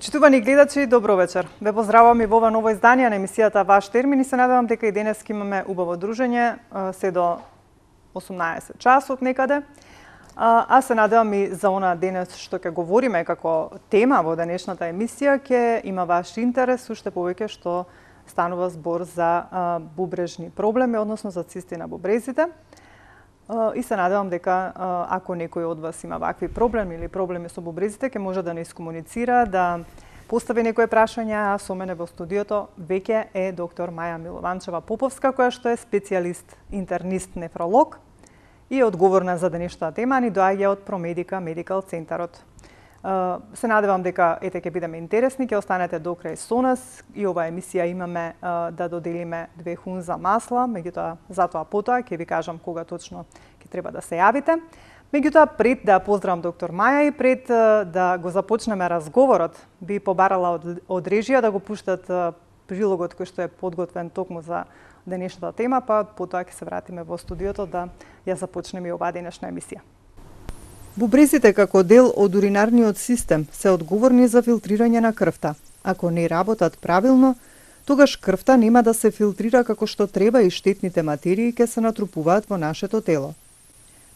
Почитувани гледачи, добро вечер. Ве поздравувам и во ова ново издание на емисијата Ваш термин и се надевам дека и денес ќе имаме убаво дружење се до 18 часот некаде. А се надевам и за она денес што ќе говориме како тема во денешната емисија ќе има ваш интерес, уште повеќе што станува збор за бубрежни проблеми, односно за цисти на бубрезите. И се надевам дека ако некој од вас има вакви проблеми или проблеми со бубрезите, ќе може да не искомуницира, да постави некои прашања, а со мене во студиото веќе е доктор Маја Милованчева Поповска, која што е специјалист интернист нефролог и е одговорна за денешната тема, ни доаѓа од Промедика Медикал центарот. Се надевам дека ќе бидеме интересни, ќе останете до крај со нас и оваа емисија имаме да доделиме 2 хунза масла, меѓутоа затоа потоа ќе ви кажам кога точно ќе треба да се јавите. Меѓутоа пред да поздравам доктор Маја и пред да го започнеме разговорот, би побарала од режија да го пуштат прилогот кој што е подготвен токму за денешната тема, па потоа ќе се вратиме во студиото да ја започнеме и оваа денешна емисија. Бубрезите како дел од уринарниот систем се одговорни за филтрирање на крвта. Ако не работат правилно, тогаш крвта нема да се филтрира како што треба и штетните материи ќе се натрупуваат во нашето тело.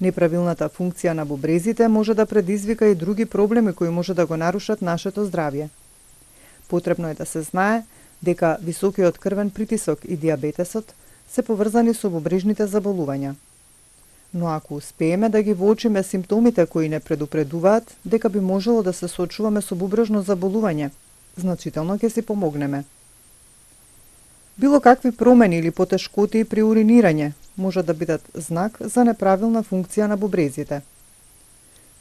Неправилната функција на бубрезите може да предизвика и други проблеми кои може да го нарушат нашето здравје. Потребно е да се знае дека високиот крвен притисок и дијабетесот се поврзани со бубрежните заболувања. Но ако успееме да ги воочиме симптомите кои не предупредуваат дека би можело да се соочуваме со бубрежно заболување, значително ќе си помогнеме. Било какви промени или потешкоти при уринирање може да бидат знак за неправилна функција на бубрезите.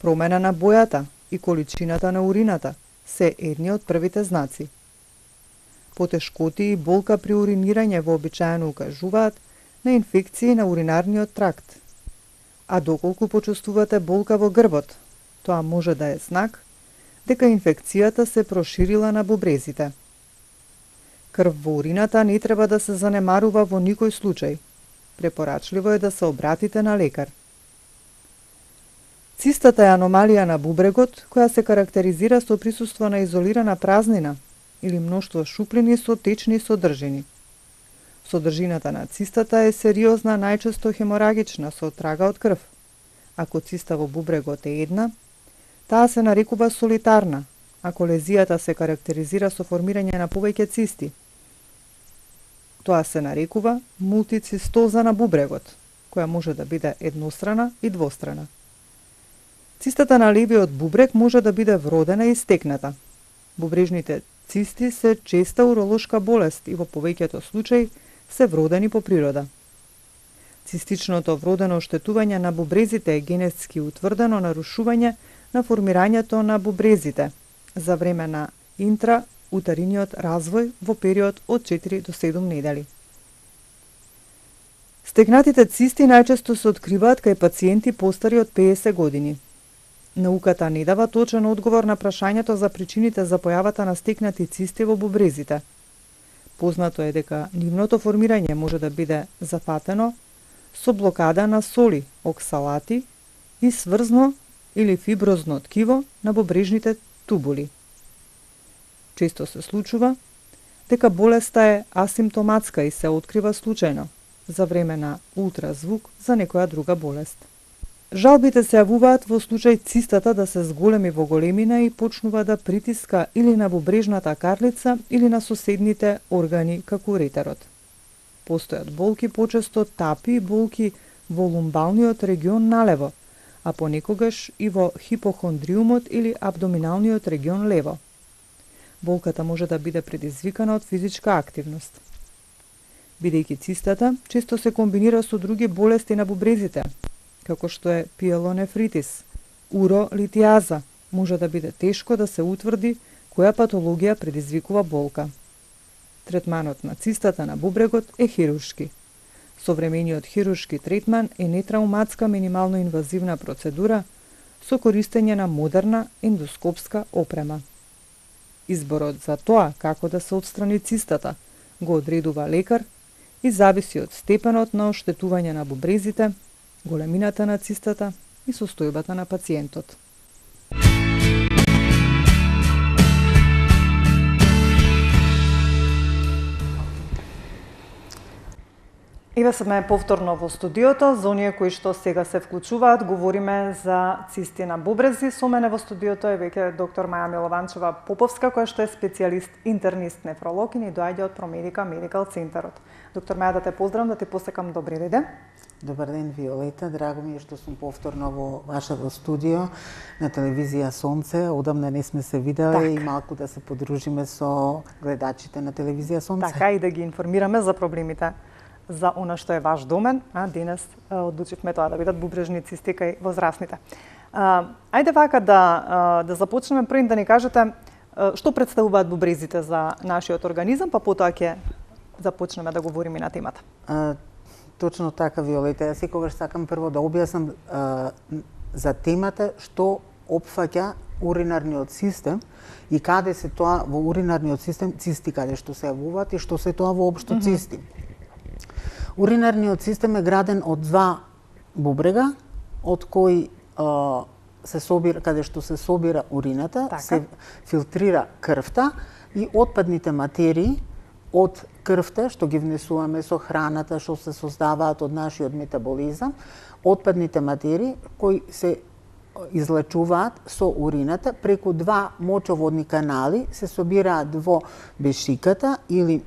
Промена на бојата и количината на урината се едни од првите знаци. Потешкоти и болка при уринирање вообичаено укажуваат на инфекции на уринарниот тракт. А доколку почувствувате болка во грбот, тоа може да е знак дека инфекцијата се проширила на бубрезите. Крв во урината не треба да се занемарува во никој случај. Препорачливо е да се обратите на лекар. Цистата е аномалија на бубрегот која се карактеризира со присуство на изолирана празнина или мноштво шуплини со течни содржини. Содржината на цистата е сериозна, најчесто хеморагична, со трага од крв. Ако циста во бубрегот е една, таа се нарекува солитарна, ако лезијата се карактеризира со формирање на повеќе цисти. Тоа се нарекува мултицистоза на бубрегот, која може да биде еднострана и двострана. Цистата на левиот бубрег може да биде вродена и стекната. Бубрежните цисти се честа уролошка болест и во повеќето случаи се вродени по природа. Цистичното вродено оштетување на бубрезите е генетски утврдено нарушување на формирањето на бубрезите за време на интраутериниот развој во период од 4 до 7 недели. Стекнатите цисти најчесто се откриваат кај пациенти постари од 50 години. Науката не дава точен одговор на прашањето за причините за појавата на стекнати цисти во бубрезите. Познато е дека нивното формирање може да биде зафатено со блокада на соли, оксалати и сврзно или фиброзно ткиво на бубрежните тубули. Често се случува дека болеста е асимптоматска и се открива случајно за време на ултразвук за некоја друга болест. Жалбите се јавуваат во случај цистата да се зголеми во големина и почнува да притиска или на бубрежната карлица или на соседните органи како уретерот. Постојат болки, почесто тапи и болки во лумбалниот регион налево, а понекогаш и во хипохондриумот или абдоминалниот регион лево. Болката може да биде предизвикана од физичка активност. Бидејќи цистата често се комбинира со други болести на бубрезите, како што е пиелонефритис, уролитиаза, може да биде тешко да се утврди која патологија предизвикува болка. Третманот на цистата на бубрегот е хируршки. Современиот хируршки третман е нетрауматска минимално инвазивна процедура со користење на модерна ендоскопска опрема. Изборот за тоа како да се отстрани цистата го одредува лекар и зависи од степенот на оштетување на бубрезите, големината на цистата и состојбата на пациентот. Еве сме повторно во студиото. За оние кои што сега се вклучуваат, говориме за цисти на бубрези. Со мене во студиото е веќе доктор Маја Милованчева Поповска, која што е специјалист интернист нефролог и ни доаѓа од Промедика Медикал центарот. Доктор Маја, да те поздравам, да те посекам добри ден. Добар ден, Виолета. Драго ми е што сум повторно во вашето студио на телевизија Сонце. Одамна не сме се виделе и малку да се подружиме со гледачите на телевизија Сонце. Така, и да ги информираме за проблемите за она што е ваш домен, а денес одлучивме тоа да бидат бубрежни цисти кај возрастните. Ајде вака да започнеме првим да ни кажете што представуваат бубрезите за нашиот организам, па потоа ќе започнеме да говориме на темата. Точно така, Виолета. Јас секогаш сакам прво да објаснам за темата што опфаќа уринарниот систем и каде се тоа во уринарниот систем цисти каде што се јавуваат и што се тоа воопшто цисти. Уринарниот систем е граден од два бубрега, од кои се собира, каде што се собира урината, така, се филтрира крвта и отпадните материи од крвта што ги внесуваме со храната, што се создаваат од нашиот метаболизам, отпадните материи кои се излачуваат со урината преку два мочоводни канали, се собираат во бешиката или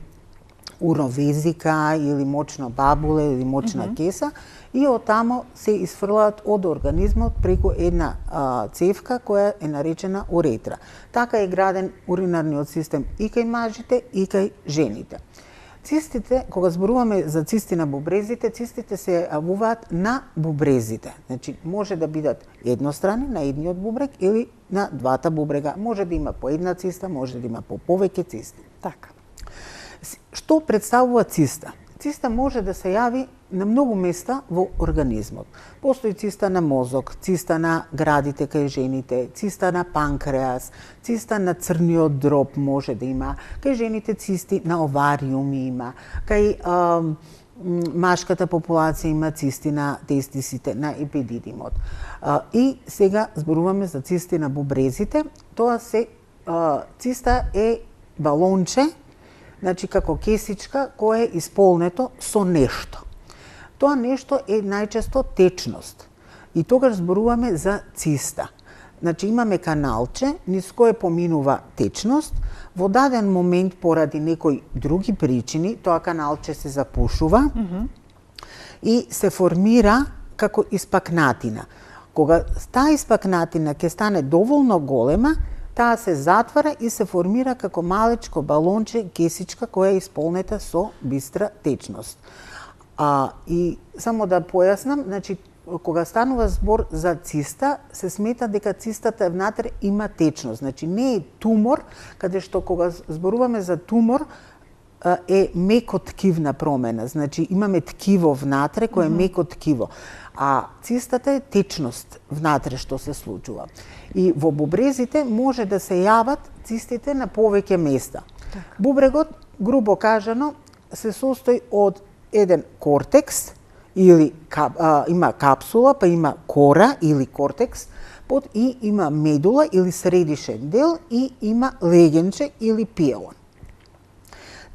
уровезика или мочна бабула или мочна кеса и оттамо се изфрлаат од организмот преку една цевка која е наречена уретра. Така е граден уринарниот систем и кај мажите и кај жените. Цистите, кога зборуваме за цисти на бубрезите, цистите се јавуваат на бубрезите. Значи, може да бидат еднострани на едниот бубрег или на двата бубрега. Може да има по една циста, може да има по повеќе цисти. Така. Што представува циста? Циста може да се јави на многу места во организмот. Постои циста на мозок, циста на градите кај жените, циста на панкреас, циста на црниот дроб може да има, кај жените цисти на овариуми има, кај машката популација има цисти на тестисите, на епидидимот. И сега зборуваме за цисти на бубрезите. Тоа се циста е балонче, значи како кесичка која е исполнето со нешто. Тоа нешто е најчесто течност. И тогаш зборуваме за циста. Значи имаме каналче низ кое поминува течност, во даден момент поради некои други причини тоа каналче се запушува и се формира како испакнатина. Кога таа испакнатина ќе стане доволно голема, таа се затвара и се формира како малечко балонче, кесичка која е исполнета со бистра течност. И само да појаснам, значи кога станува збор за циста, се смета дека цистата внатре има течност. Значи не е тумор, каде што кога зборуваме за тумор е меко ткивна промена. Значи имаме ткиво внатре кое е меко ткиво. А цистата е течност внатре што се случува. И во бубрезите може да се јават цистите на повеќе места. Так. Бубрегот, грубо кажано, се состои од еден кортекс, или има капсула, па има кора или кортекс, и има медула или средишен дел и има легенче или пиелон.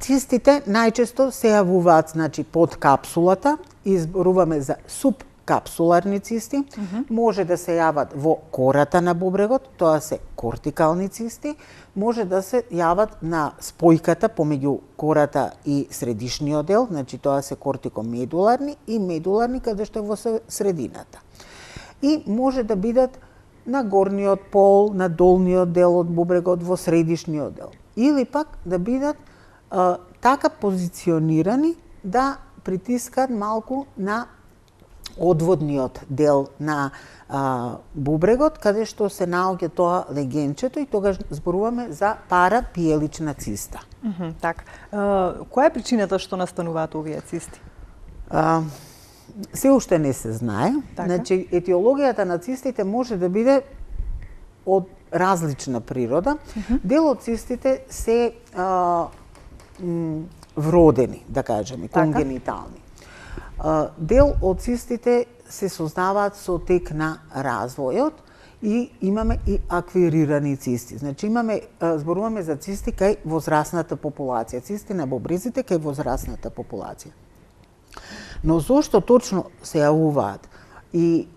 Цистите најчесто се јавуваат, значи, под капсулата, изборуваме за субкапсуларни цисти, може да се јават во кората на бубрегот, тоа се кортикални цисти, може да се јават на спојката помеѓу кората и средишниот дел, значи тоа се кортикомедуларни и медуларни каде што е во средината. И може да бидат на горниот пол, на долниот дел од бубрегот, во средишниот дел. Или пак да бидат така позиционирани да притискат малку на одводниот дел на бубрегот, каде што се наоѓа тоа легенчето и тогаш зборуваме за парапиелична циста. Така. Која е причината што настануваат овие цисти? Се уште не се знае. Така. Значи, етиологијата на цистите може да биде од различна природа. Дел од цистите се вродени, да кажеме, конгенитални. Дел од цистите се создаваат со тек на развојот и имаме и аквирирани цисти. Значи зборуваме за цисти кај возрастната популација, цисти на бубрезите кај возрастната популација. Но зошто точно се јавуваат? И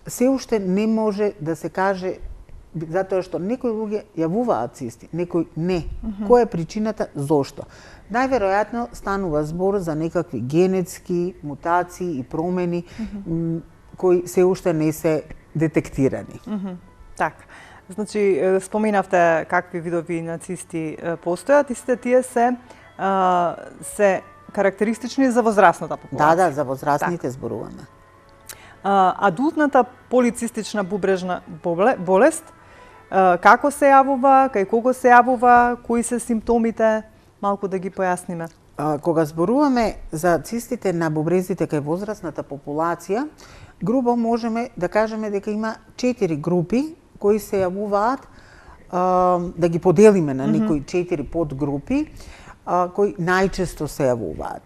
се уште не може да се каже, затоа што некои луѓе јавуваат цисти, некои не. Која е причината? Зошто? Најверојатно станува збор за некакви генетски мутации и промени кои се уште не се детектирани. Така. Значи, споменавте какви видови на цисти постојат и сите тие се карактеристични за возрастната популација. Да, за возрастните зборуваме. Адултната полицистична бубрежна болест, како се јавува, кај кого се јавува, кои се симптомите, малку да ги појасниме. Кога зборуваме за цистите на бубрезите кај возрастната популација, грубо можеме да кажеме дека има 4 групи кои се јавуваат, да ги поделиме на некои 4 подгрупи, кои најчесто се јавуваат.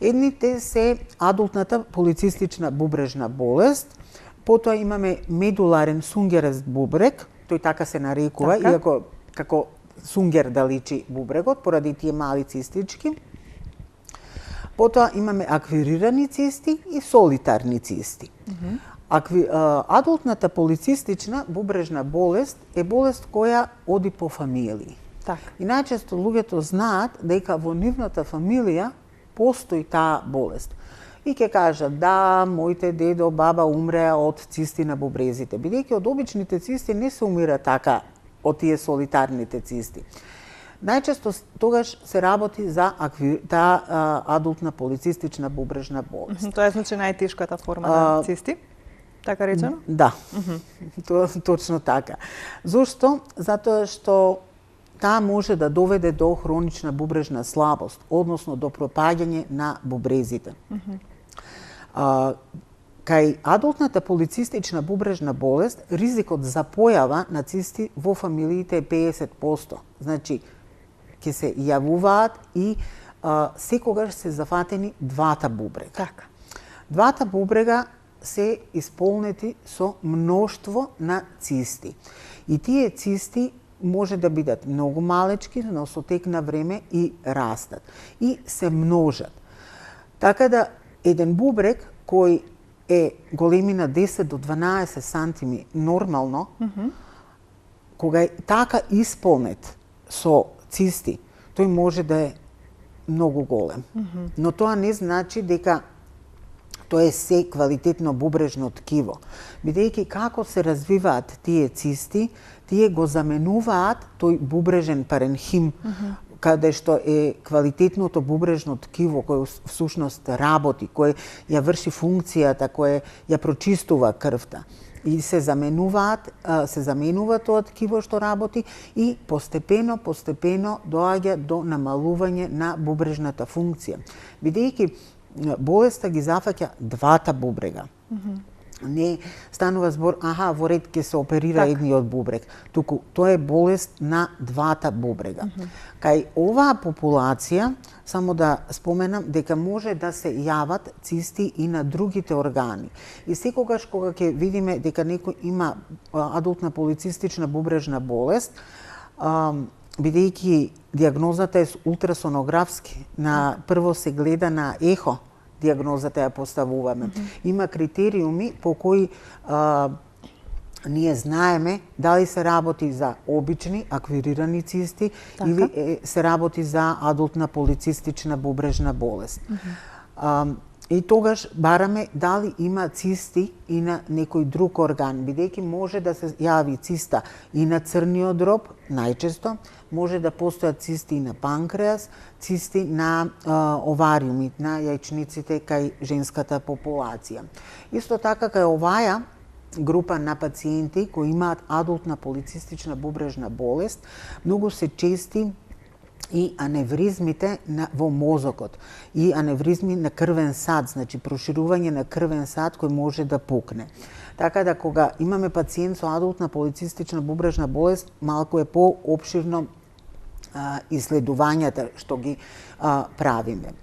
Едните се адултната полицистична бубрежна болест, потоа имаме медуларен сунгерест бубрег, тој така се нарекува, иако како сунгер да личи бубрегот, поради тие мали цистички. Потоа имаме аквирирани цисти и солитарни цисти. Адултната полицистична бубрежна болест е болест која оди по фамилии. И најчесто луѓето знаат дека во нивната фамилија постои таа болест. И ќе кажат, да, моите дедо, баба умреа од цисти на бубрезите. Бидејќи од обичните цисти не се умира така од тие солитарните цисти. Најчесто тогаш се работи за таа адултна полицистична бубрежна болест. Тоа е значи најтешката форма на цисти, така речено? Да, точно така. Зошто? Затоа што таа може да доведе до хронична бубрежна слабост, односно до пропаѓање на бубрезите. Кај адултната полицистична бубрежна болест, ризикот за појава на цисти во фамилиите е 50%. Значи, ќе се јавуваат и секогаш се зафатени двата бубрега. Така. Двата бубрега се исполнети со мноштво на цисти. И тие цисти може да бидат многу малечки, но со тек на време и растат. И се множат. Така да, еден бубрег кој е големина 10 до 12 сантими нормално, кога е така исполнет со цисти, тој може да е многу голем. Но тоа не значи дека тоа е се квалитетно бубрежно ткиво. Бидејќи како се развиваат тие цисти, тие го заменуваат тој бубрежен паренхим, каде што е квалитетното бубрежно ткиво кој всушност работи, кој ја врши функцијата, кој ја прочистува крвта. И се заменува тоа ткиво што работи и постепено доаѓа до намалување на бубрежната функција. Бидејќи болеста ги зафаќа двата бубрега. Не станува збор, во ред ќе се оперира едниот бубрег, туку тоа е болест на двата бубрега. Кај оваа популација, само да споменам дека може да се јават цисти и на другите органи. И секогаш кога ќе видиме дека некој има адултна полицистична бубрежна болест, бидејќи дијагнозата е ултрасонографски, прво се гледа на ехо, дијагнозата ја поставуваме. Има критериуми по кои ние знаеме дали се работи за обични аквирирани цисти или се работи за адултна полицистична бубрежна болест. И тогаш бараме дали има цисти и на некој друг орган, бидејќи може да се јави циста и на црниот дроб, најчесто, може да постојат цисти и на панкреас, цисти на овариуми, на јајчниците кај женската популација. Исто така кај оваа група на пациенти кои имаат адултна полицистична бубрежна болест, многу се чести и аневризмите во мозокот и аневризми на крвен сад, значи проширување на крвен сад кој може да пукне. Така да кога имаме пациент со адултна полицистична бубрежна болест, малку е поопширно исследувањата што ги правиме.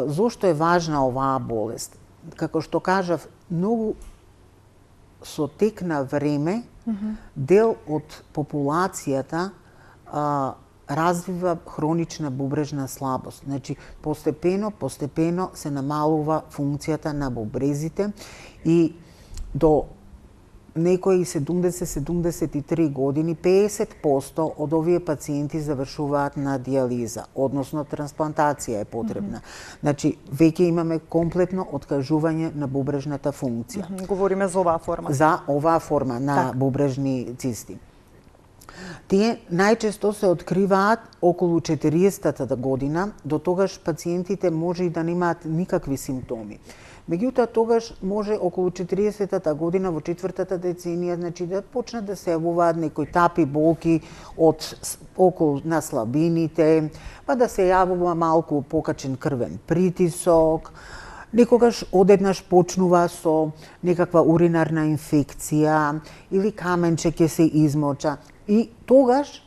Зошто е важна оваа болест? Како што кажав, многу со тек на време дел од популацијата развива хронична бубрежна слабост. Значи, постепено се намалува функцијата на бубрезите и до некои 70-73 години 50% од овие пациенти завршуваат на диализа, односно трансплантација е потребна. Значи, веќе имаме комплетно откажување на бубрежната функција. Говориме за оваа форма. За оваа форма на бубрежни цисти. Тие најчесто се откриваат околу 40-та година, до тогаш пациентите може и да немаат никакви симптоми. Меѓутоа, тогаш може околу 40-та година, во 4-та деценија, значи да почнат да се јавуваат некои тапи, болки околу на слабините, па да се јавува малку покачен крвен притисок, некогаш одеднаш почнува со некаква уринарна инфекција или каменче ќе се измоча. И тогаш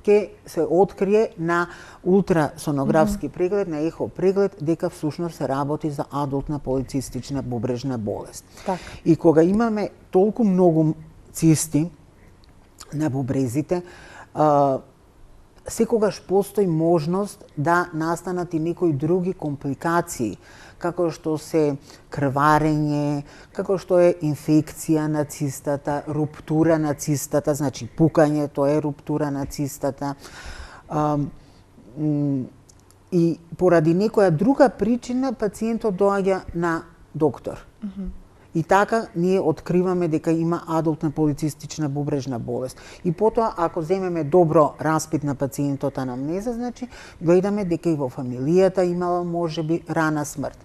ќе се открие на ултрасонографски преглед, на ехо преглед, дека всушност се работи за адултна полицистична бубрежна болест. Так. И кога имаме толку многу цисти на бубрезите, секогаш постои можност да настанат и некои други компликации, како што се крварење, како што е инфекција на цистата, руптура на цистата, значи пукање, тоа е руптура на цистата. И поради некоја друга причина пациентот доаѓа на доктор. И така ние откриваме дека има адултна полицистична бубрежна болест. И потоа, ако земеме добро распит на пациентот анамнеза, значи гледаме дека и во фамилијата имала можеби рана смрт.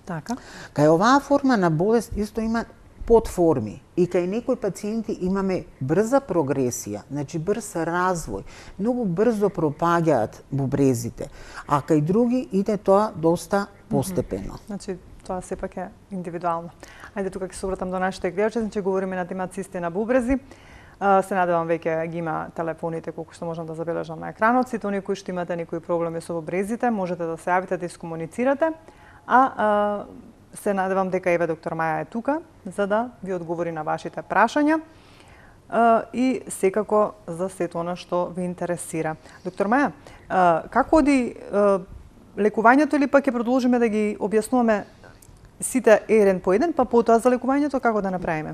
Така. Кај оваа форма на болест исто има подформи и кај некои пациенти имаме брза прогресија, значи брз развој, многу брзо пропаѓаат бубрезите, а кај други иде тоа доста постепено. Значи, тоа сепак е индивидуално. Ајде тука ќе се обратам до нашите гледачи, значи говориме на тема цисти на бубрези. Се надевам веќе ги има телефоните колку што можам да забележам на екранот. Сите оние кои што имате некои проблеми со бубрезите, можете да се јавите да искомуницирате. Се надевам дека еве доктор Маја е тука за да ви одговори на вашите прашања и секако за сето она што ви интересира. Доктор Маја, како оди лекувањето или пак ќе продолжиме да ги објаснуваме сите еден по еден, па потоа за лекувањето како да направиме?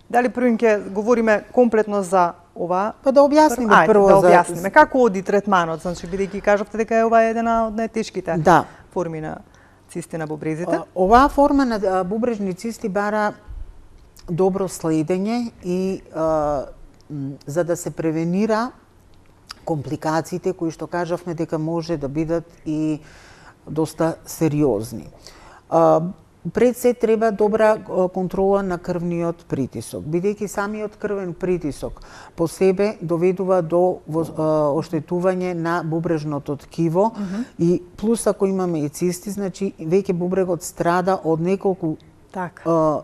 Дали прво ќе говориме комплетно за ова? Па да објасниме прво да објасниме како оди третманот, значи бидејќи кажавте дека е ова една од најтешките форми на цисти на бубрезите. Оваа форма на бубрежни цисти бара добро следење и за да се превенира компликациите кои што кажавме дека може да бидат и доста сериозни. Пред се треба добра контрола на крвниот притисок, бидејќи самиот крвен притисок по себе доведува до оштетување на бубрежното ткиво и плюс ако имаме и цисти, значи веќе бубрегот страда од неколку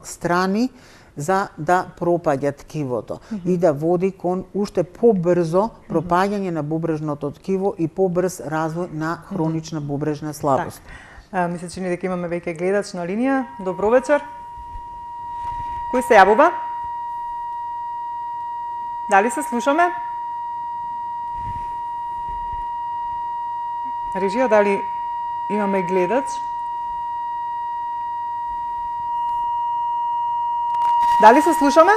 страни за да пропаѓа ткивото и да води кон уште побрзо пропаѓање на бубрежното ткиво и побрз развој на хронична бубрежна слабост. Ми се чини дека имаме веќе гледач на линија. Добро вечер. Кој се јавува? Дали се слушаме? Режија, дали имаме гледач? Дали се слушаме?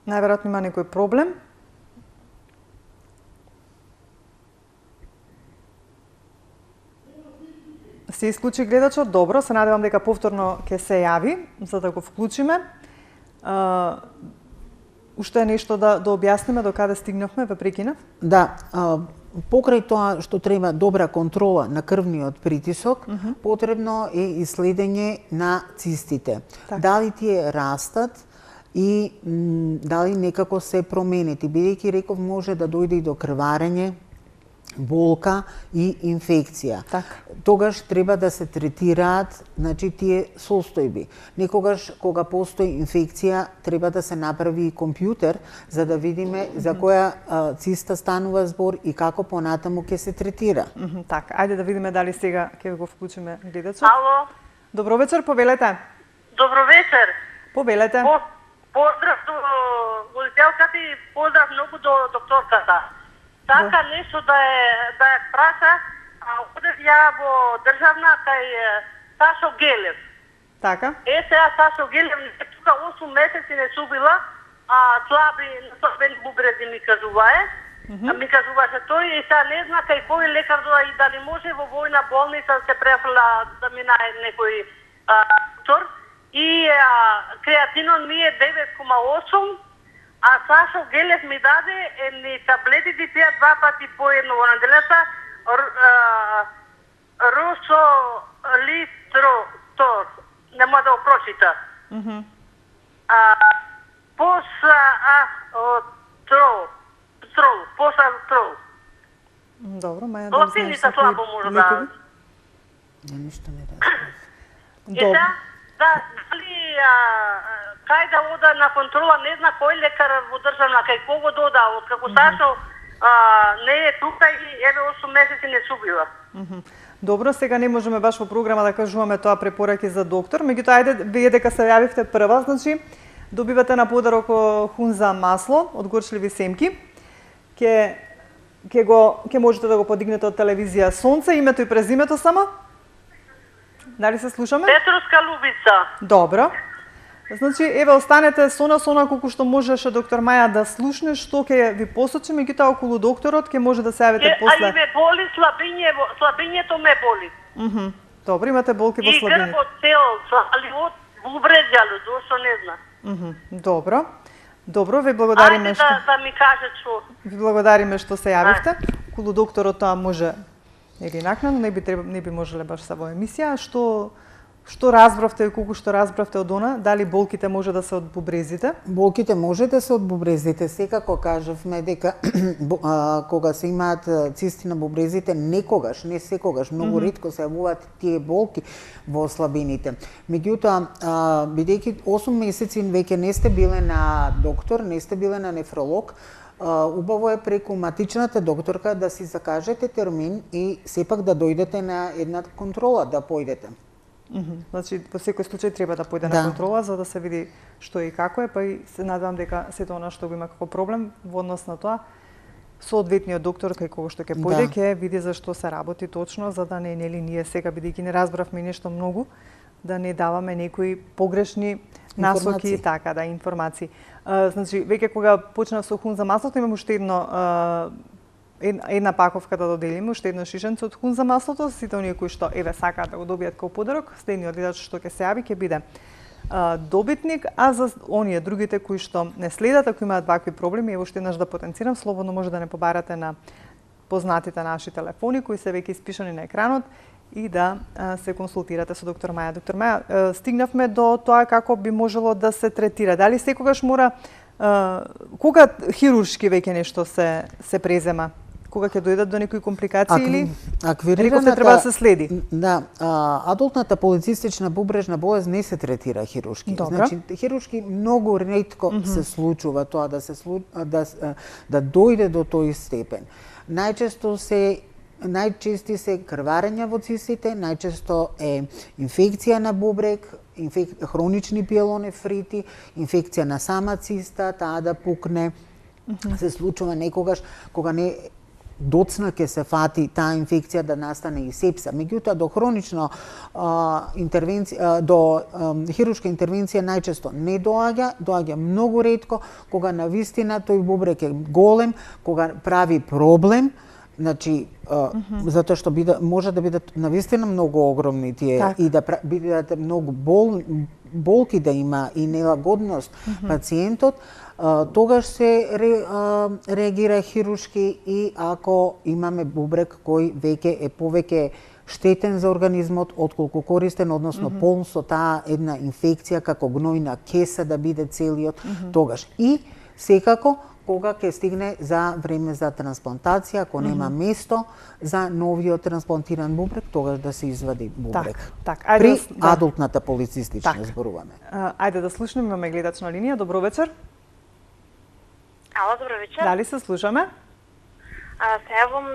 Најверојатно има некој проблем. Се исклучи гледачот, добро, се надевам дека повторно ќе се јави, за да го вклучиме. Уште нешто да објасниме, до каде стигнавме, ве прекинав? Да, покрај тоа што треба добра контрола на крвниот притисок, потребно е и следење на цистите. Дали тие растат и дали некако се променети, бидејќи реков може да дојде и до крварење, болка и инфекција. Тогаш треба да се третираат, значи тие состојби. Некогаш кога постои инфекција треба да се направи и компјутер за да видиме за која циста станува збор и како понатаму ќе се третира. Така, ајде да видиме дали сега ќе го вклучиме гледачот. Ало. Добро вечер, повелете. Добро вечер. Повелете. Поздрав до слушателката и поздрав многу до докторката. Така нешто да ја праша, одев ја во државна кај Сашо Гелев. Така. Сега Сашо Гелев тука 8 месеци не субила, слабени бубрези ми кажувае. Ми кажуваше тој и сега не зна кај кој лекар и дали може во војна болница се префла да минае некој доктор. И креатинон ми е 9,8, а Сашо Гелев ми даде едни таблети да пија 2 пати по едно во неделата, Русолитротор, нема да го прочита. Посатрол. Добро, Маја, Латиница слабо може да. Ништо не разбрав. И сега, дали кај да ода на контрола, не зна кој лекар во државна, кај кого дода, откако Сашо не е тука и еве 8 месеци не субила. Добро, сега не можеме баш во програма да кажуваме тоа препораки за доктор, меѓутоа ајде вие дека се јавивте прва, значи добивате на подарок хунза масло од горчливи семки. Ќе можете да го подигнете од телевизија Сонце, името и презимето само? Дали се слушаме? Петровска Лубица. Добро. Значи, еве, останете со нас, колку што можеше доктор Маја да слушне, што ќе ви посочи, меѓутоа околу докторот ќе може да се јавите после. Али ме боли слабињето ме боли. Добро, имате болки во слабињето. И грбот цел, али од бубреđalo, зошто не зна. Добро. Добро, ви благодариме што... Ајде да ми каже што. Ви благодариме што се јавивте. Околу докторот тоа може или накнадно, не би можеле баш са во емисија. Што разбравте и колку што разбравте од она, дали болките може да се од бубрезите? Болките може да се од бубрезите. Секако кажавме дека кога се имаат цисти на бубрезите, некогаш, не секогаш, многу ретко се јавуваат тие болки во слабините. Меѓутоа, бидејќи 8 месеци веќе не сте биле на доктор, не сте биле на нефролог, убаво е преку матичната докторка да си закажете термин и сепак да дојдете на една контрола, да појдете. Значи, во секој случај треба да појде на контрола за да се види што и како е, па и се надевам дека сето она што го има како проблем во однос на тоа, соодветниот доктор кај кого што ќе појде ќе види за што се работи точно, за да не нели ние сега бидејќи не разбравме нешто многу, да не даваме некои погрешни насоки и така, информации. Значи, веќе кога почнав со хунза маслото, имам уште една паковка да доделиме, уште едно шишенце од хунза маслото, сите оние кои што сакаат да го добијат како подарок, следниот гледач што ќе се јави ќе биде добитник, а за оние другите кои што не следат, ако имаат вакви проблеми, уште еднаш да потенцирам, слободно може да не побарате на познатите наши телефони кои се веќе испишани на екранот и да се консултирате со доктор Маја. Доктор Маја, стигнавме до тоа како би можело да се третира. Дали секогаш мора кога хируршки веќе нешто се презема? Кога ќе дојдат до некои компликации или некој треба да се следи? Да, адултната полицистична бубрежна болест не се третира хируршки. Значи, хируршки многу ретко се случува тоа да дојде до тој степен. Најчести се крварења во цистите, најчесто е инфекција на бубрек, хронични пиелонефрити, инфекција на сама циста, таа да пукне. Се случува некогаш кога не доцна ќе се фати таа инфекција да настане и сепса. Меѓутоа до хронична интервенција, до хируршка интервенција најчесто не доаѓа многу ретко, кога навистина тој бубрек е голем, кога прави проблем. Значи, затоа што може да бидат навистина многу огромни тие и да бидат многу болки да има и нелагодност пациентот, тогаш се реагира хируршки и ако имаме бубрек кој веќе е повеќе штетен за организмот отколку користен, односно полн со таа една инфекција како гнојна кеса да биде целиот, тогаш. И секако кога ќе стигне за време за трансплантација, ако нема место за новиот трансплантиран бубрек, тогаш да се извади бубрек. При адултната полицистична зборуваме. Ајде да слушнеме, имаме гледач на линија. Добро вечер. Ало, добро вечер. Дали се слушаме? Се јавам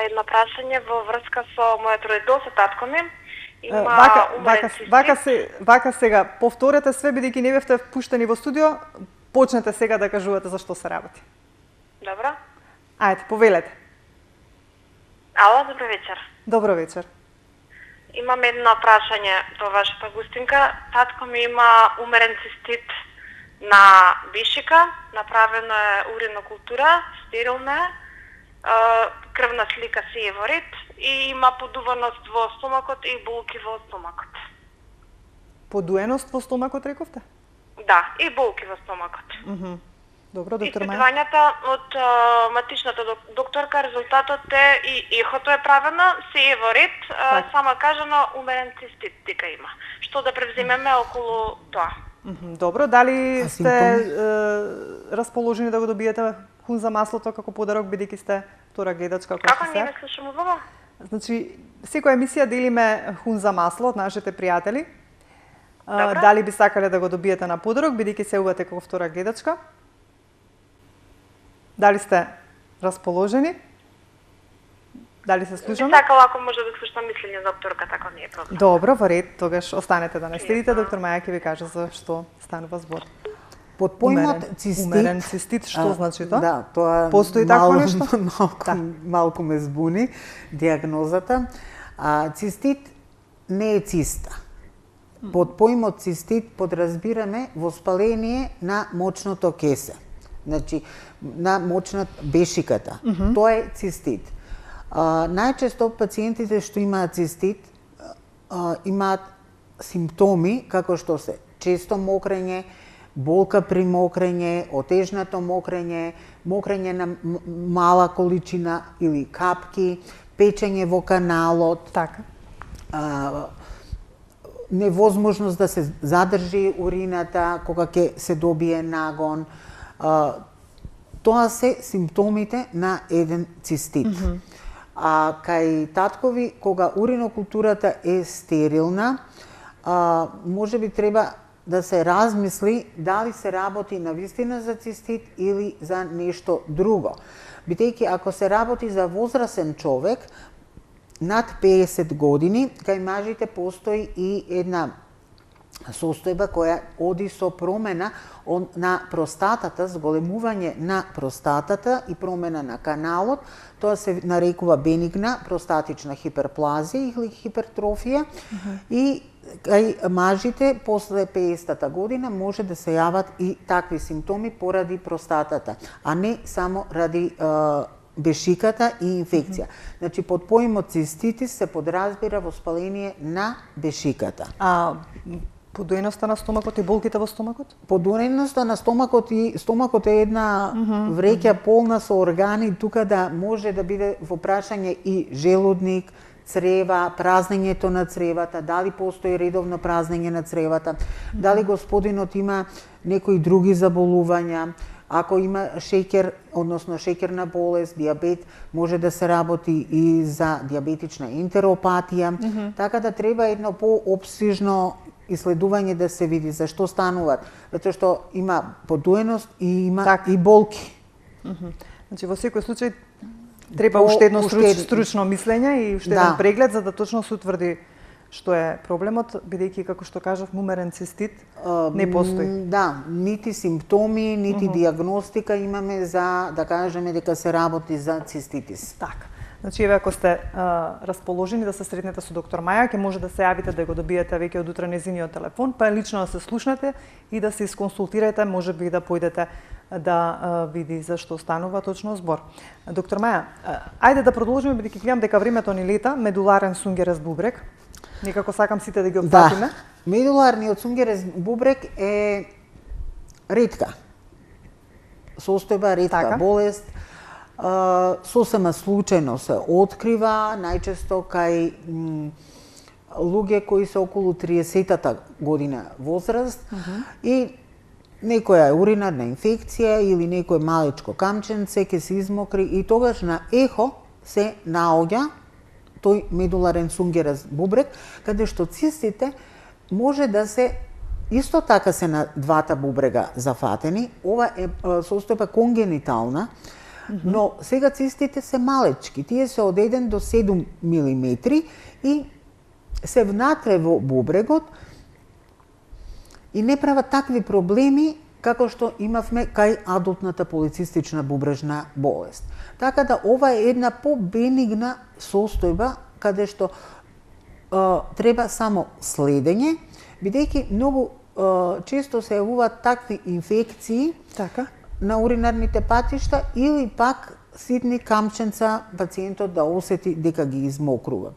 едно прашање во врска со мојот родител, со татко ми. Вака сега, повторете све, бидејќи не бевте впуштени во студио. почнете сега да кажувате за што се работи. Добро. Ајде, повелете. Ало, добро вечер. Добро вечер. Имам едно прашање до вашата гостинка. Татко ми има умерен цистит на бишика, направено е уринокултура, стерилна е, крвна слика се е во ред и има подуваност во стомакот и болки во стомакот. Подуеност во стомакот, рековте? Да, и болки во стомакот. Добро, доктор Маја. Испитувањата од матичната докторка, резултатот е и ехото е правено, се е во ред, само кажано умерен цистит дека има. Што да превземеме околу тоа? Добро, дали сте расположени да го добиете хун за маслото како подарок, бидејќи сте втора гледачка? Како не ме слушам убаво? Значи, секоја емисија делиме хун за масло од нашите пријатели. Добро. Дали би сакале да го добиете на подарок, бидејќи се увате како втора гледачка? Дали сте расположени? Дали се слушаме? Би сакала ако може да слушам мислење докторка, така не е проблем. Добро, во ред, тогаш останете да не следите. Доктор Маја ќе ви каже за што станува збор. Под поимот цистит... Умерен цистит, што значи тоа? Да, тоа постои такво нешто? Малку ме збуни диагнозата. Цистит не е циста. Под поимот цистит подразбираме воспаление на мочното кесе. Значи, на мочнат бешиката. Тоа е цистит. Најчесто пациентите што имаат цистит имаат симптоми како што се често мокрење, болка при мокрење, отежнато мокрење, мокрење на мала количина или капки, печење во каналот, Така. невозможност да се задржи урината кога ќе се добие нагон. Тоа се симптомите на еден цистит. А кај таткови, кога уринокултурата е стерилна, може би треба да се размисли дали се работи навистина за цистит или за нешто друго. Бидејќи ако се работи за возрасен човек, над 50 години, кај мажите постои и една состојба која оди со промена на простатата, зголемување на простатата и промена на каналот. Тоа се нарекува бенигна простатична хиперплазија или хипертрофија. И кај мажите после 50-та година може да се јават и такви симптоми поради простатата, а не само ради бешиката и инфекција. Значи, под поимот циститис се подразбира воспаление на бешиката. Подуеноста на стомакот и болките во стомакот? Подуеноста на стомакот е една вреќа полна со органи, тука да може да биде во прашање и желудник, црева, празнењето на цревата, дали постои редовно празнење на цревата, дали господинот има некои други заболувања, ако има шеќер, односно шеќерна болест, диабет, може да се работи и за диабетична ентеропатија, така да треба едно поопсижно исследување да се види зашто стануваат, затоа што има подуеност и има и болки. Значи во секој случај треба уште едно стручно мислење и уште еден преглед за да точно се утврди што е проблемот, бидејќи како што кажав, умерен цистит не постои. Да, нити симптоми, нити диагностика имаме за да кажеме дека се работи за циститис. Така. Значи, еве, ако сте расположени да се сретнете со доктор Маја, ќе може да се јавите да го добиете веќе од утре нејзиниот телефон, па лично да се слушнете и да се исконсултирате, може би да појдете да види за што станува точно збор. Доктор Маја, ајде да продолжиме, бидејќи гледам дека времето ни лета, медуларен сунгерес бубрек. Некако сакам сите да ги опфатиме. Да, медуларниот сунгерес бубрек е ретка состојба, ретка болест. Сосема случајно се открива, најчесто кај луѓе кои се околу 30-та година возраст и некоја уринарна инфекција или некој малечко камченце ќе се измокри и тогаш на ехо се наоѓа тој медуларен сунгерес бубрек, каде што цистите може да се исто така се на двата бубрега зафатени. Ова е состојба конгенитална, но сега цистите се малечки, тие се од 1 до 7 мм и се внатре во бубрегот и не прават такви проблеми како што имавме кај адултната полицистична бубрежна болест. Така да ова е една побенигна состојба каде што треба само следење, бидејќи многу често се јавуваат такви инфекции Така. на уринарните патишта или пак ситни камченца пациентот да осети дека ги измокрува.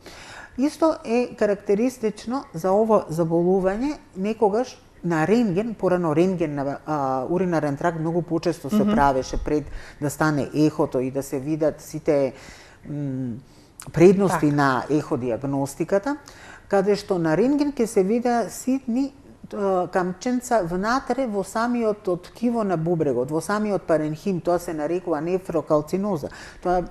Исто е карактеристично за ова заболување некогаш на рентген, порано рентген на уринарен тракт многу почесто се правеше пред да стане ехото и да се видат сите предности на еходиагностиката, каде што на рентген ќе се видеа ситни камченца внатре во самиот ткиво на бубрегот, во самиот паренхим, тоа се нарекува нефрокалциноза. Тоа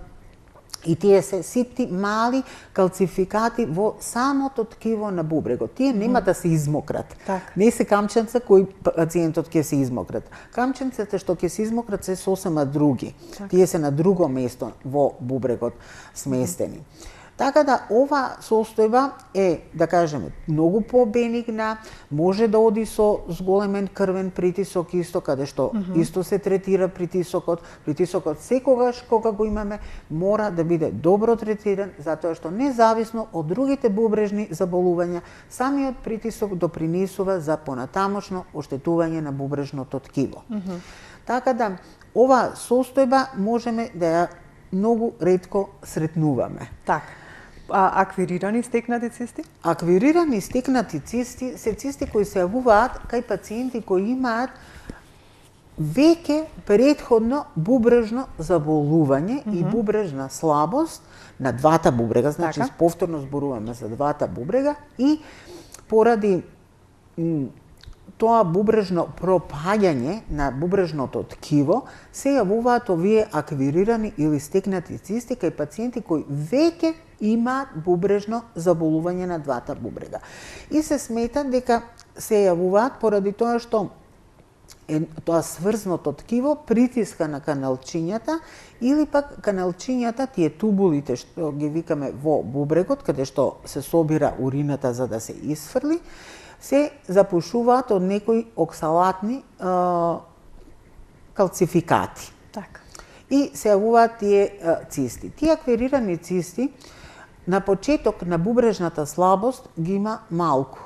и тие се ситни мали калцификати во самото ткиво на бубрегот. Тие нема да се измократ. Не се камченца кои пациентот ќе се измократ. Камченцата што ќе се измократ се сосема други. Тие се на друго место во бубрегот сместени. Така да ова состојба е, да кажеме, многу побенигна, може да оди со зголемен крвен притисок исто, каде што исто се третира притисокот. Притисокот секогаш кога го имаме мора да биде добро третиран, затоа што независно од другите бубрежни заболувања, самиот притисок допринесува за понатамошно оштетување на бубрежното ткиво. Така да ова состојба можеме да ја многу ретко сретнуваме. Така. А аквирирани стекнати цисти? Аквирирани стекнати цисти се цисти кои се јавуваат кај пациенти кои имаат веќе претходно бубрежно заболување и бубрежна слабост на двата бубрега, значи повторно зборуваме за двата бубрега и поради тоа бубрежно пропаѓање на бубрежното ткиво се јавуваат овие аквирирани или стекнати цисти кај пациенти кои веќе имаат бубрежно заболување на двата бубрега. И се смета дека се јавуваат поради тоа што тоа сврзното ткиво притиска на каналчињата или пак каналчињата, тие тубулите што ги викаме во бубрегот, каде што се собира урината за да се исфрли, се запушуваат од некои оксалатни калцификати. Така. И се јавуваат тие цисти. Тие аквирирани цисти на почеток на бубрежната слабост ги има малку.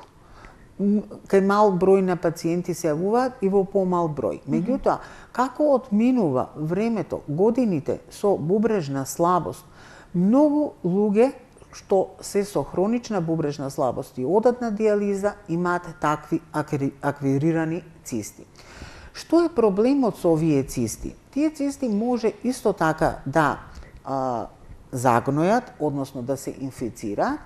Кај мал број на пациенти се јавуваат и во помал број. Меѓутоа, како отминува времето, годините со бубрежна слабост, многу луѓе што се со хронична бубрежна слабост и одат на диализа имаат такви аквирирани цисти. Што е проблемот со овие цисти? Тие цисти може исто така да загнојат, односно да се инфицираат,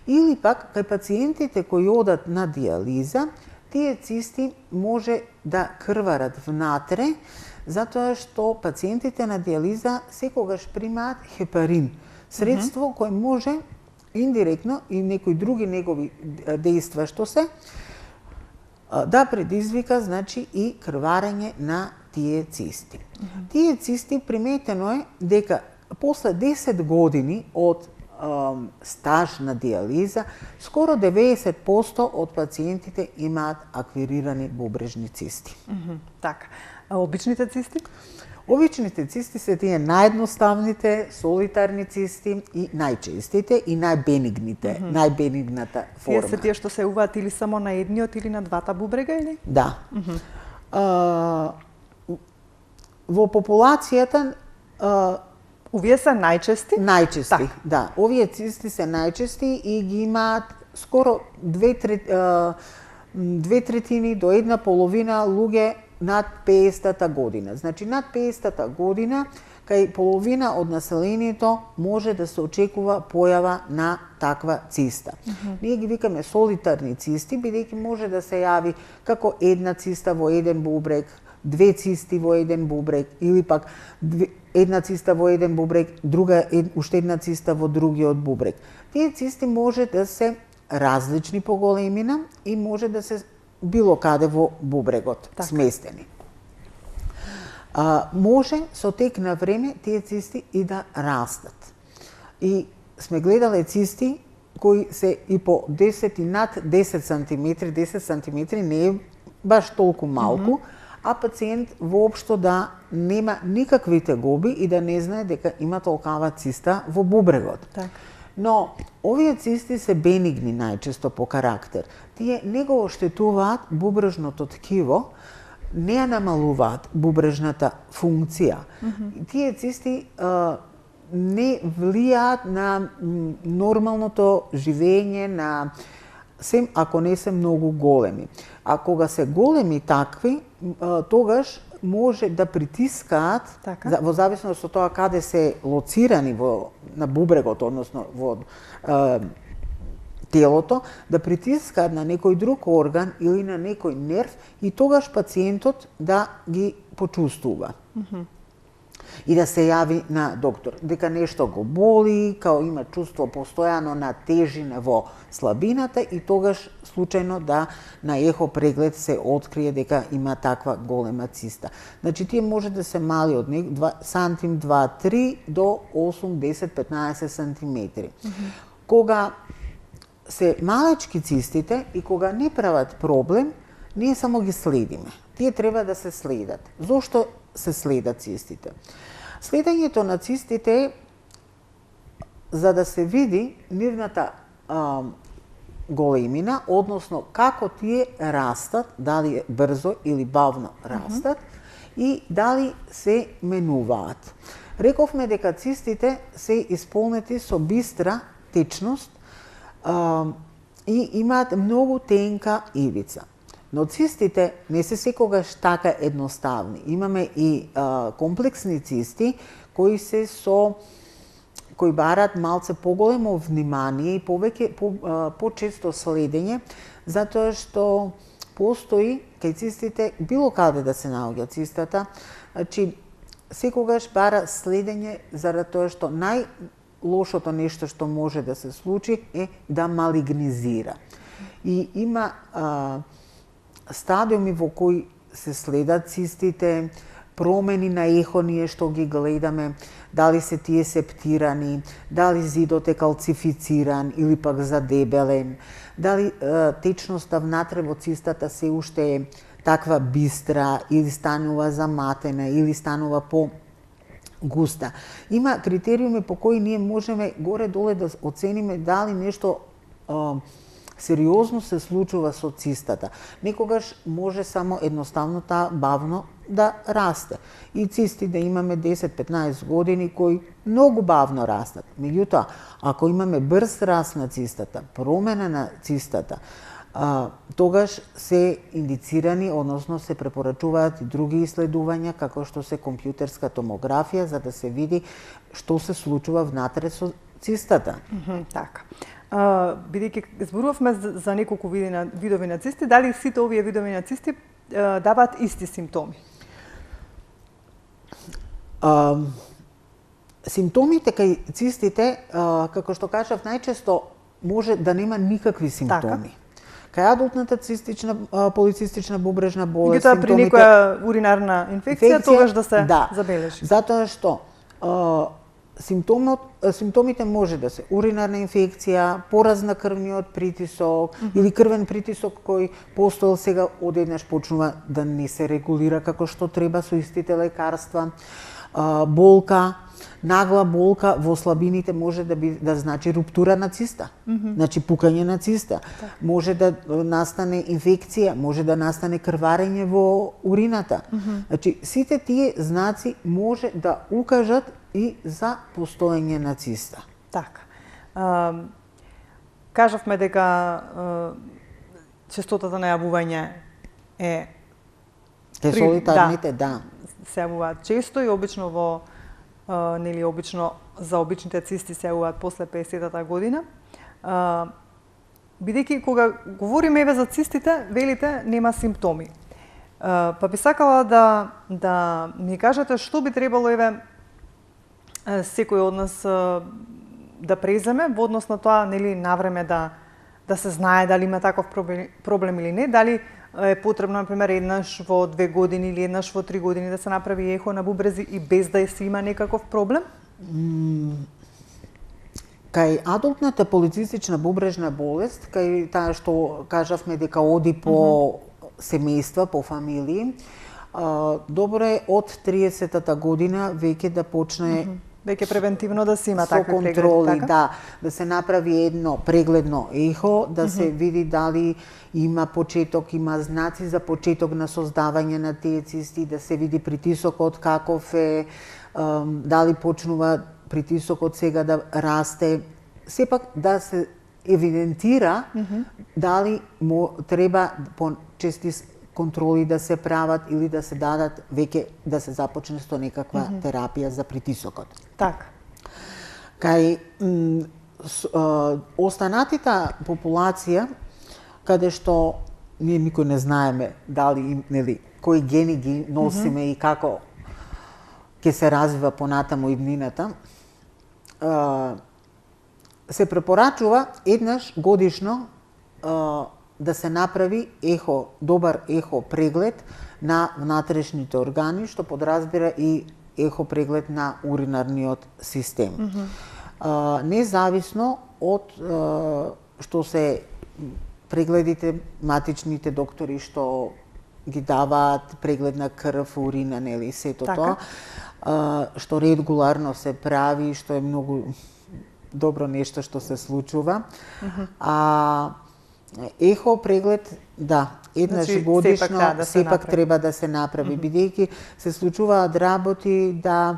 или пак кај пациентите кои одат на диализа, тие цисти може да крварат внатре, затоа што пациентите на диализа секогаш примаат хепарин, средство кое може индиректно и некои други негови дејства што се да предизвика, значи, и крварење на тие цисти. Тие цисти приметено е дека после 10 години од стаж на диализа, скоро 90% од пациентите имаат аквирирани бубрежни цисти. Така. А обичните цисти? Обичните цисти се тие наједноставните солитарни цисти и најчестите и најбенигните, најбенигната форма. Тие се тие што се јавуваат или само на едниот или на двата бубрега, или? Да. Во популацијата Овие се најчести? Најчести, да. Овие цисти се најчести и ги имаат скоро 2/3 до 1/2 луѓе над 50-та година. Значи, над 50-та година, кај половина од населението може да се очекува појава на таква циста. Ние ги викаме солитарни цисти, бидејќи може да се јави како една циста во еден бубрег, две цисти во еден бубрег, или пак една циста во еден бубрег, уште една циста во другиот бубрег. Тие цисти може да се различни по големина и може да се било каде во бубрегот сместени. Може со тек на време тие цисти и да растат. И сме гледале цисти кои се и по 10 и над 10 см, 10 см не е баш толку малку, а пациент воопшто да нема никакви тегоби и да не знае дека има толкава циста во бубрегот. Так. Но овие цисти се бенигни најчесто по карактер. Тие не го оштетуваат бубрежното ткиво, не ја намалуваат бубрежната функција. Тие цисти не влијаат на нормалното живење, на сем ако не се многу големи. А кога се големи такви, тогаш може да притискаат, Така. во зависност од тоа каде се лоцирани на бубрегот, односно во телото, да притискаат на некој друг орган или на некој нерв и тогаш пациентот да ги почувствува. И да се јави на доктор. Дека нешто го боли, као има чувство постојано на тежина во слабината и тогаш случајно да на ехо преглед се открие дека има таква голема циста. Значи тие може да се мали од 2 сантим, 2-3 до 8, 10, 15 сантиметри. Кога се малечки цистите и кога не прават проблем, ние само ги следиме. Тие треба да се следат. Зошто се следат цистите? Следењето на цистите е за да се види нивната големина, односно како тие растат, дали брзо или бавно растат и дали се менуваат. Рековме дека цистите се исполнети со бистра течност и имаат многу тенка ивица. Но цистите не се секогаш така едноставни. Имаме и комплексни цисти кои кои бараат малце поголемо внимание и повеќе почесто следење, затоа што постои кај цистите било каде да се наоѓа цистата, значи секогаш бара следење заради тоа што најлошото нешто што може да се случи е да малигнизира. И има стадиуми во кои се следат цистите, промени на ехо ние што ги гледаме, дали се тие септирани, дали зидот е калцифициран или пак задебелен, дали течноста внатре во цистата се уште е таква бистра или станува заматена или станува по густа. Има критериуми по кои ние можеме горе-доле да оцениме дали нешто сериозно се случува со цистата. Некогаш може само едноставно таа бавно да расте. И цисти да имаме 10-15 години кои многу бавно растат. Меѓутоа, ако имаме брз раст на цистата, промена на цистата, тогаш се индицирани, односно се препорачуваат и други исследувања, како што се компјутерска томографија, за да се види што се случува внатре со цистата. Така. Бидејќи зборувавме за неколку видови на цисти, дали сите овие видови на цисти даваат исти симптоми? Симптомите кај цистите, како што кажав, најчесто може да нема никакви симптоми. Така. Кај адултната полицистична бубрежна болест, Меѓутоа при некоја уринарна инфекција тогаш да се забележи. Затоа што симптомите може да се уринарна инфекција, пораз на крвниот притисок или крвен притисок кој постоел сега одеднаш почнува да не се регулира како што треба со истите лекарства, болка, нагла болка во слабините може да значи руптура на циста, значи пукање на циста, може да настане инфекција, може да настане крварење во урината. Значи сите тие знаци може да укажат и за постоење на циста. Така. Кажавме дека честотата на јавување е солитарните, да. Се јавуваат често и обично обично за обичните цисти се јавуваат после 50-та година. Бидејќи кога говориме еве за цистите, велите нема симптоми. Па би сакала да ми кажете што би требало еве секој од нас да преземе во однос на тоа, нели, навреме да се знае дали има таков проблем или не, дали е потребно, например, еднаш во 2 години или еднаш во 3 години да се направи ехо на бубрези и без да се има некаков проблем? Кај адултната полицистична бубрежна болест, кај таа што кажавме дека оди по семејства, по фамилии, добро е од 30-та година веќе да почне Веќе превентивно да се има со такви контроли, прегледи, така? да се направи едно прегледно ехо, да се види дали има почеток, има знаци за почеток на создавање на тие цисти, да се види притисокот каков е, дали почнува притисокот сега да расте, сепак да се евидентира дали треба почести контроли да се прават или да се дадат веќе да се започне со некаква терапија за притисокот. Така. Кај останатите популација, каде што ние никој не знаеме дали нели кои гени ги носиме и како ќе се развива понатаму иднината, се препорачува еднаш годишно да се направи добар ехо преглед на внатрешните органи, што подразбира и ехо преглед на уринарниот систем. Независно од што се прегледите матичните доктори што ги даваат преглед на крв, урина, нели, сето тоа, што регуларно се прави, што е многу добро нешто што се случува. Ехо преглед, еднаш годишно сепак треба да се направи, бидејќи се случуваат работи да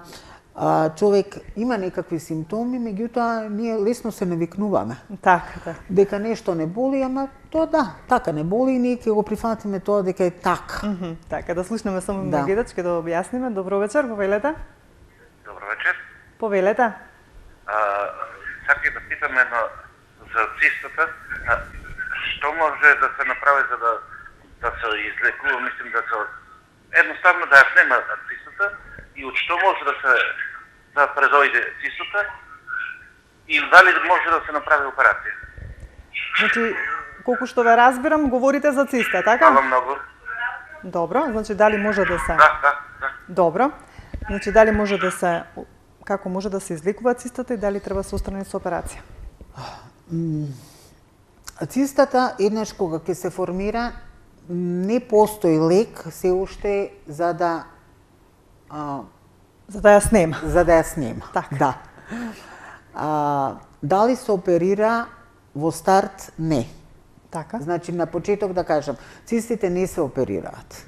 човек има некакви симптоми, меѓутоа ние лесно се навикнуваме. Така. Дека нешто не боли, ама тоа така не боли и ние ќе го прифатиме тоа дека е така. Така, да слушнеме само Мегидачке да објасниме. Добро вечер, повелете. Добро вечер. Повелете. Сакам да питам едно за цистата. Што може да се направи за да се излекува, мислим да се едноставно да ја снема цистата и од што може да предојде цистата и дали може да се направи операција? Значи, колку што ве разбирам, говорите за циста, така? Хвала многу. Добро, значи дали може да се... Да. Добро. Значи дали може да се... Како може да се излекува цистата и дали треба се отстрани со операција? Цистата, еднаш кога ќе се формира, не постои лек се уште за да ја снема. За да ја снема. Така. Да. Дали се оперира во старт? Не. Така. Значи, на почеток да кажам, цистите не се оперираат.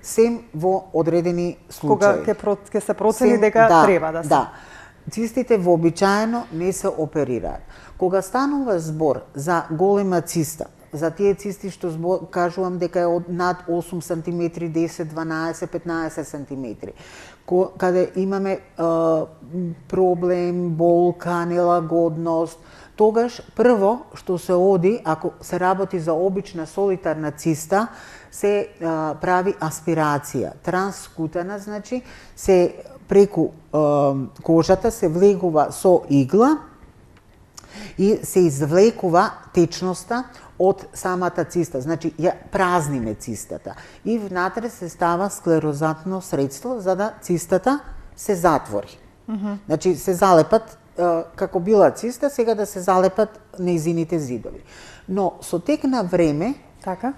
Сем во одредени случаи. Кога ќе се процени дека треба да се. Да. Цистите вообичаено не се оперираат. Кога станува збор за голема циста, за тие цисти што кажувам дека е над 8 см, 10, 12, 15 см, каде имаме проблем, болка, нелагодност, тогаш прво што се оди, ако се работи за обична солитарна циста, се прави аспирација. Транскутана, значи, се преку кожата се влегува со игла и се извлекува течноста од самата циста. Значи, ја празниме цистата. И внатре се става склерозатно средство за да цистата се затвори. Значи, се залепат, како била циста, сега да се залепат нејзините зидови. Но со тек на време,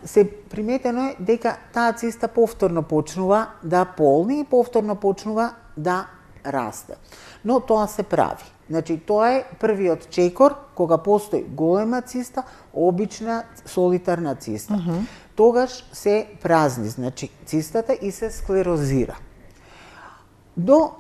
се приметено е дека таа циста повторно почнува да полни и повторно почнува да расте. Но тоа се прави. Значи, тоа е првиот чекор кога постои голема циста, обична солитарна циста. Тогаш се празни, значи, цистата и се склерозира. До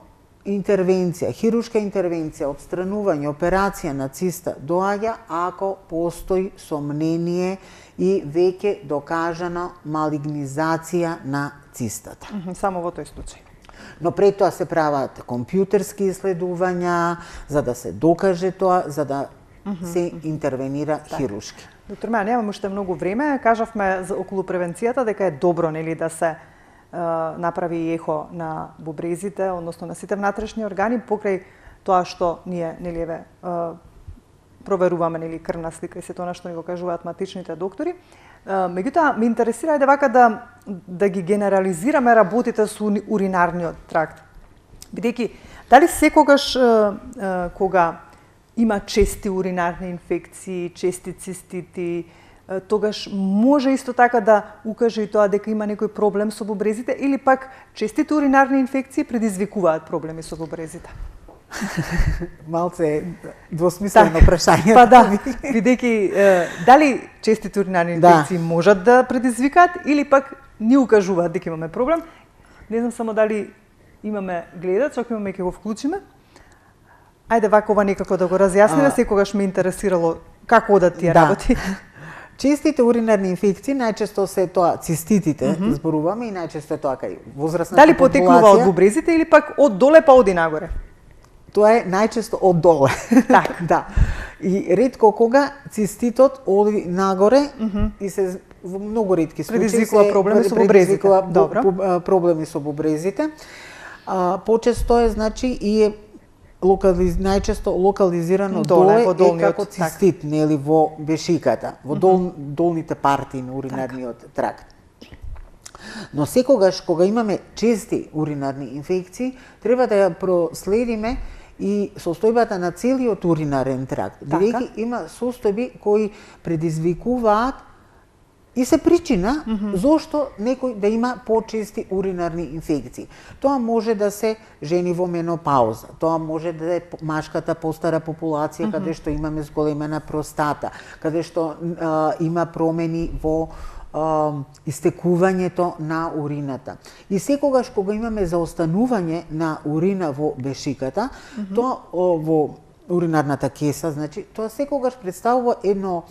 интервенција, хируршка интервенција, отстранување, операција на циста доаѓа ако постои сомнение и веќе докажана малигнизација на цистата. Само во тој случај. Но пред тоа се прават компјутерски исследувања за да се докаже тоа, за да се интервенира хируршки. Доктор Меа, немаме уште многу време. Кажавме за околу превенцијата дека е добро, нели, да се направи ехо на бубрезите, односно на сите внатрешни органи, покрај тоа што ние, нели, проверуваме, нели, крвна слика и се тоа што ни го кажуваат матичните доктори. Меѓутоа, ме интересира и вака да ги генерализираме работите со уринарниот тракт. Бидејќи, дали секогаш кога има чести уринарни инфекции, чести цистити, тогаш може исто така да укаже и тоа дека има некој проблем со бубрезите или пак честите уринарни инфекции предизвикуваат проблеми со бубрезите? Малце двосмислено прашање. Па да, бидејќи дали честите уринарни инфекции можат да предизвикаат или пак ни укажуваат дека имаме проблем? Не знам само дали имаме гледач, ако имаме ќе го вклучиме. Ајде вака ова некако да го разјасниме, секогаш ме интересирало како одат тие работи. Честите уринарни инфекции најчесто се тоа циститите, зборуваме, и најчесто е тоа кај возрастната Дали популација. потекнува од бубрезите или пак од доле па оди нагоре? Тоа е најчесто од доле. Така. Да. И ретко кога циститот оди нагоре и се во многу ретки случаи Предизвикува проблеми со бубрезите. Добро. Проблеми со бубрезите. Почесто е, значи, и е најчесто локализирано доле во долниот, како цистит, нели, во бешиката, во долните партии на уринарниот тракт. Но секогаш кога имаме чести уринарни инфекции, треба да ја проследиме и состојбата на целиот уринарен тракт, бидејќи има состојби кои предизвикуваат и се причина зошто некој да има почести уринарни инфекции. Тоа може да се жени во менопауза, тоа може да е машката постара популација каде што имаме зголемена простата, каде што има промени во истекувањето на урината. И секогаш кога имаме заостанување на урина во бешиката, тоа во уринарната кеса, значи, тоа секогаш представува едно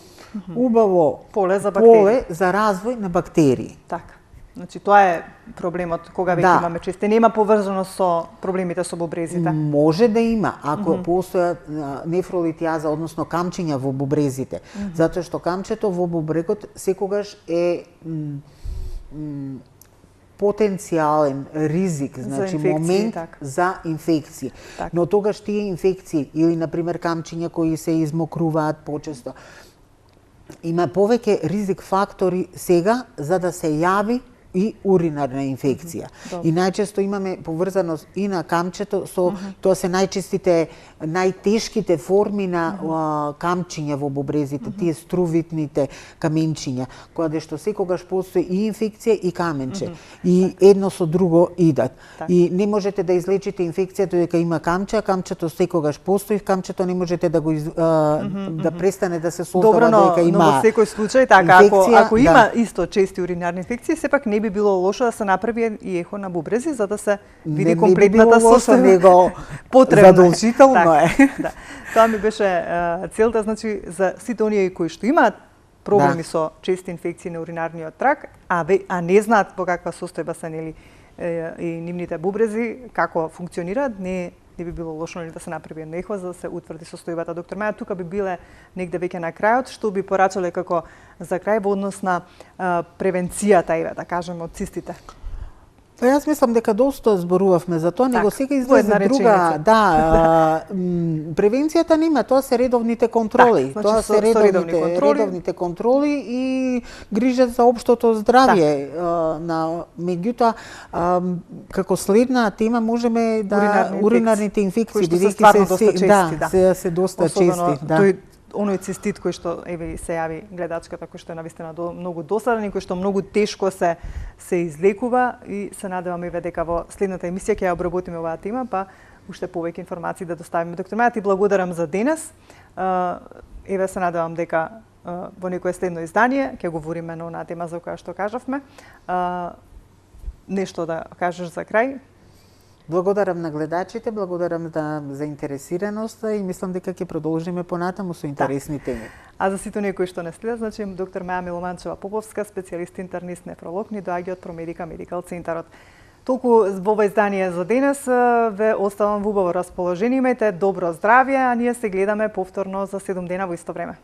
убаво поле за развој на бактерии. Така. Значи тоа е проблемот кога веќе имаме чести. Нема поврзано со проблемите со бубрезите. Може да има ако постојат нефролитијаза, односно камчиња во бубрезите, затоа што камчето во бубрегот секогаш е потенцијален ризик, значи момент за инфекции. Но тогаш тие инфекции или на пример камчиња кои се измокруваат почесто, има повеќе ризик фактори сега за да се јави и уринарна инфекција. И најчесто имаме поврзаност и на камчето со тоа се најчестите најтешките форми на камчиња во бубрезите, тие струвитните каменчиња, каде што секогаш постои и инфекција и каменче. И едно со друго идат. И не можете да излечите инфекцијата дека има камче, а камчето секогаш постои, камчето не можете да го да престане да се создава дека има. Но во секој случај така, ако има исто чести уринарни инфекции, сепак не би било лошо да се направи и ехо на бубрези за да се види комплетната состојба. Него задолжително е. Да. Тоа ми беше целта, значи за сите оние кои што имаат проблеми со чести инфекции на уринарниот трак, а не знаат во каква состојба се нели и нивните бубрези, како функционираат, не би било лошо да се направи една ехо за да се утврди состојбата. Доктор Маја, тука би биле негде веќе на крајот, што би порачале како за крај во однос на превенцијата, да кажеме, од цистите? Па јас мислам дека доста зборувавме за тоа, него сега излезе друга, превенцијата нема, тоа се редовните контроли, тоа се редовните контроли и грижа за општото здравје. Меѓутоа, како следна тема можеме да уринарните инфекции, бидејќи се доста чести. Оној цистит кој што се јави гледачката, кој што е навистина многу досаден и кој што многу тешко се излекува, и се надеваме дека во следната емисија ќе ја обработиме оваа тема, па уште повеќе информации да доставиме. Доктор Маја, ти благодарам за денес. Се надевам дека во некое следно издание ќе говориме на онаа тема за која што кажавме. Нешто да кажеш за крај? Благодарам на гледачите, благодарам за заинтересираноста и мислам дека ќе продолжиме понатаму со интересни теми. А за сите оние кои што не следат, значи доктор Маја Миломанчева-Поповска, специјалист интернист нефролог, ни доаѓа од Промедика Медикал Центарот. Толку во ова издание за денес, ве оставам во убаво расположение, имајте добро здравје, а ние се гледаме повторно за 7 дена во исто време.